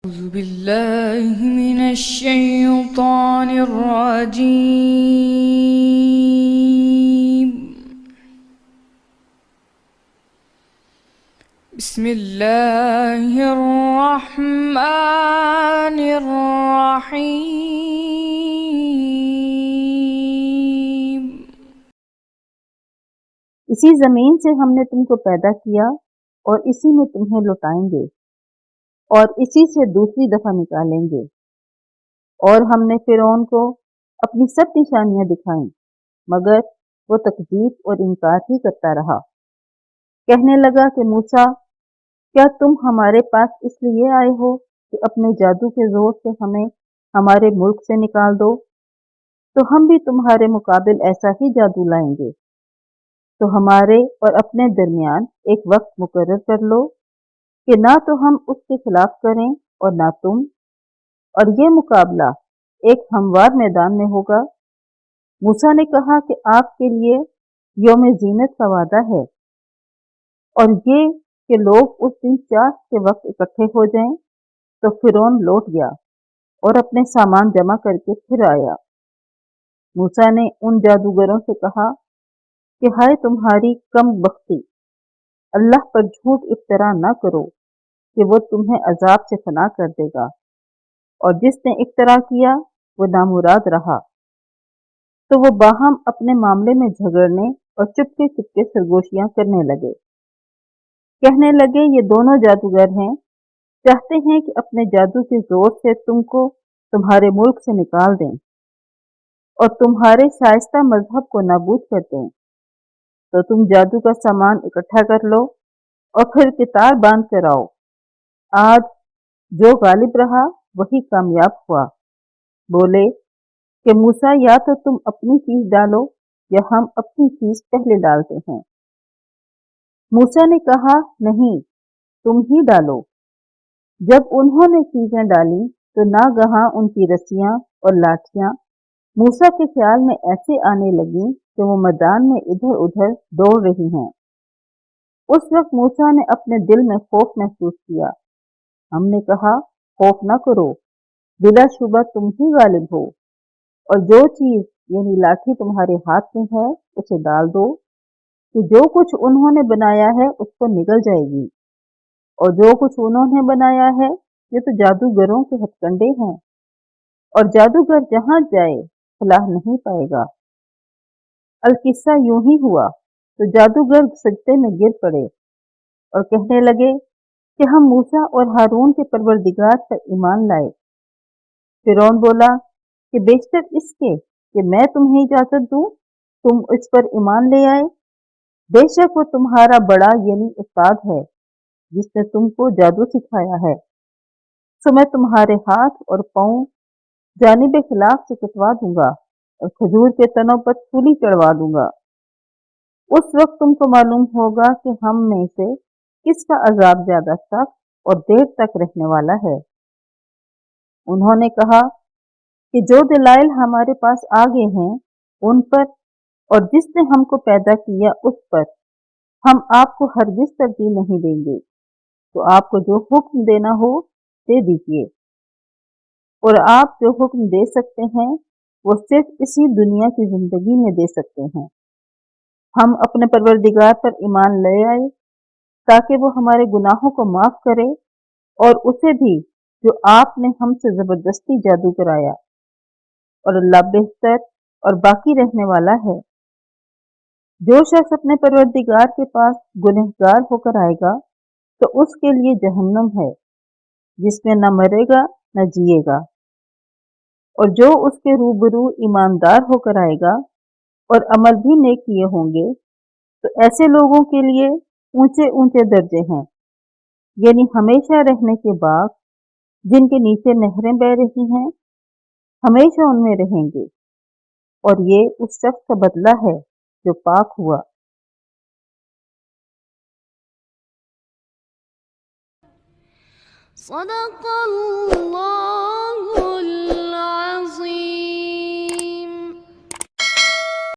أعوذ بالله من الشيطان الرجيم. بسم الله الرحمن الرحيم. اسی زمین سے ہم نے تم کو پیدا کیا اور اسی میں تمہیں لوٹائیں گے اور اسی سے دوسری دفعہ نکالیں گے۔ اور ہم نے فرعون کو اپنی سب نشانیاں دکھائیں مگر وہ تکذیب اور انکار ہی کرتا رہا۔ کہنے لگا کہ موسیٰ، کیا تم ہمارے پاس اس لیے آئے ہو کہ اپنے جادو کے زور سے ہمیں ہمارے ملک سے نکال دو؟ تو ہم بھی تمہارے مقابل ایسا ہی جادو لائیں گے۔ تو ہمارے اور اپنے درمیان ایک وقت مقرر کر لو کہ نہ تو ہم اس کے خلاف کریں اور نہ تم، اور یہ مقابلہ ایک ہموار میدان میں ہوگا۔ موسیٰ نے کہا کہ آپ کے لیے یوم زینت کا وعدہ ہے، اور یہ کہ لوگ اس دن چاش کے وقت اکٹھے ہو جائیں۔ تو فرعون لوٹ گیا اور اپنے سامان جمع کر کے پھر آیا۔ موسیٰ نے ان جادوگروں سے کہا کہ ہائے تمہاری کم بختی، اللہ پر جھوٹ افترا نہ کرو کہ وہ تمہیں عذاب سے فنا کر دے گا، اور جس نے افترا کیا وہ نامراد رہا۔ تو وہ باہم اپنے معاملے میں جھگڑنے اور چپکے چپکے سرگوشیاں کرنے لگے۔ کہنے لگے یہ دونوں جادوگر ہیں، چاہتے ہیں کہ اپنے جادو کے زور سے تم کو تمہارے ملک سے نکال دیں اور تمہارے شائستہ مذہب کو نابود کر دیں۔ تو تم جادو کا سامان اکٹھا کر لو اور پھر کتار باندھ کر آؤ۔ آج جو غالب رہا وہی کامیاب ہوا۔ بولے کہ موسیٰ، یا تو تم اپنی چیز ڈالو یا ہم اپنی چیز پہلے ڈالتے ہیں۔ موسیٰ نے کہا نہیں، تم ہی ڈالو۔ جب انہوں نے چیزیں ڈالیں تو ناگہاں ان کی رسیاں اور لاٹھیاں موسیٰ کے خیال میں ایسے آنے لگیں کہ وہ میدان میں ادھر ادھر دوڑ رہی ہیں۔ اس وقت موسیٰ نے اپنے دل میں خوف محسوس کیا۔ ہم نے کہا خوف نہ کرو، بلا شبہ تم ہی غالب ہو، اور جو چیز یعنی لاٹھی تمہارے ہاتھ میں ہے اسے ڈال دو کہ جو کچھ انہوں نے بنایا ہے اس کو نگل جائے گی، اور جو کچھ انہوں نے بنایا ہے یہ تو جادوگروں کے ہتھ کنڈے ہیں، اور جادوگر جہاں جائے فلاح نہیں پائے گا۔ القصہ یوں ہی ہوا تو جادوگر سجدے میں گر پڑے اور کہنے لگے کہ ہم موسیٰ اور ہارون کے پروردگار پر ایمان لائے۔ فرعون بولا کہ بیشتر اس کے کہ میں تمہیں اجازت دوں تم اس پر ایمان لے آئے۔ بے شک وہ تمہارا بڑا یعنی استاد ہے جس نے تم کو جادو سکھایا ہے۔ سو میں تمہارے ہاتھ اور پاؤں جانب خلاف سے کٹوا دوں گا اور کھجور کے تنوں پر سولی چڑھوا دوں گا۔ اس وقت تم کو معلوم ہوگا کہ ہم میں سے کس کا عذاب زیادہ سخت اور دیر تک رہنے والا ہے۔ انہوں نے کہا کہ جو دلائل ہمارے پاس آ گئے ہیں ان پر اور جس نے ہم کو پیدا کیا اس پر ہم آپ کو ہرگز ترجیح نہیں دیں گے، تو آپ کو جو حکم دینا ہو دے دیجیے، اور آپ جو حکم دے سکتے ہیں وہ صرف اسی دنیا کی زندگی میں دے سکتے ہیں۔ ہم اپنے پروردگار پر ایمان لے آئے تاکہ وہ ہمارے گناہوں کو معاف کرے، اور اسے بھی جو آپ نے ہم سے زبردستی جادو کرایا، اور اللہ بہتر اور باقی رہنے والا ہے۔ جو شخص اپنے پروردگار کے پاس گنہگار ہو کر آئے گا تو اس کے لیے جہنم ہے جس میں نہ مرے گا نہ جیے گا، اور جو اس کے روبرو ایماندار ہو کر آئے گا اور عمل بھی نیک کیے ہوں گے تو ایسے لوگوں کے لیے اونچے اونچے درجے ہیں، یعنی ہمیشہ رہنے کے باغ جن کے نیچے نہریں بہہ رہی ہیں، ہمیشہ ان میں رہیں گے، اور یہ اس شخص کا بدلہ ہے جو پاک ہوا۔ صدق اللہ